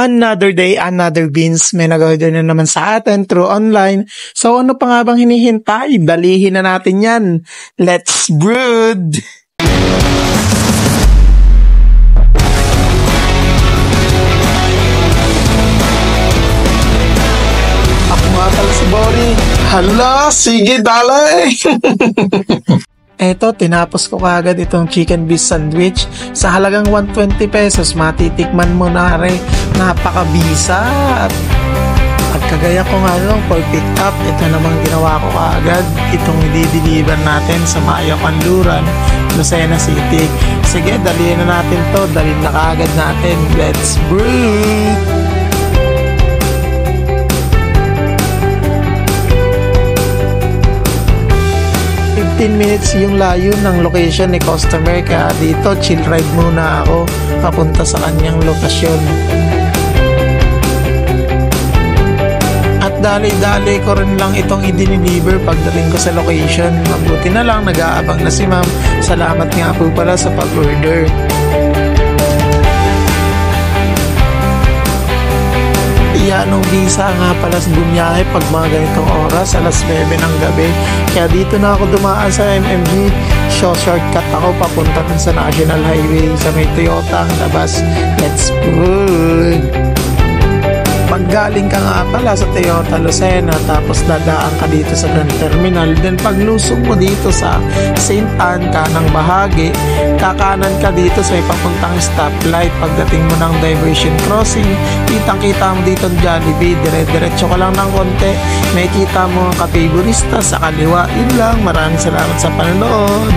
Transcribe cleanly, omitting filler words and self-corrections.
Another day, another beans. May nag-order na naman sa atin through online. So ano pa nga bang hinihintay? Dalihin na natin yan. Let's brood! Ako nga pala si Bori. Hala, sige dalay! Eto, tinapos ko kagad itong chicken beef sandwich sa halagang 120 pesos. Matitikman mo na rin. Napakabisa. At kagaya ko nga lang for pick up, ito namang ginawa ko kagad. Itong i-deliver natin sa Maya Kanluran, Lucena City. Sige, dalihin na natin to. Dalhin na kagad natin. Let's brew! 15 minutes yung layo ng location ni customer, kaya dito chill ride muna ako papunta sa kanyang lokasyon. At dali-dali ko rin lang itong i-deliver pagdating ko sa location. Mabuti na lang nag-aabang na si ma'am. Salamat nga po pala sa pag-order. Nung visa nga pala sa bumiyahe pag mga ganitong oras, alas 9 ng gabi. Kaya dito na ako dumaan sa MMG. Shortcut ako papunta dun sa National Highway sa may Toyota ang labas. Let's go! Pag galing ka nga pala sa Toyota Lucena, tapos dadaan ka dito sa Grand Terminal, then pag lusog mo dito sa St. Anne, kanang bahagi, kakanan ka dito sa may papuntang stoplight. Pagdating mo ng diversion crossing, kitang-kita mo dito ang Jollibee, dire-diretso ka lang ng konti, may kita mo ang Cafe Burista sa kaliwa. Yun lang, maraming salamat sa panonood.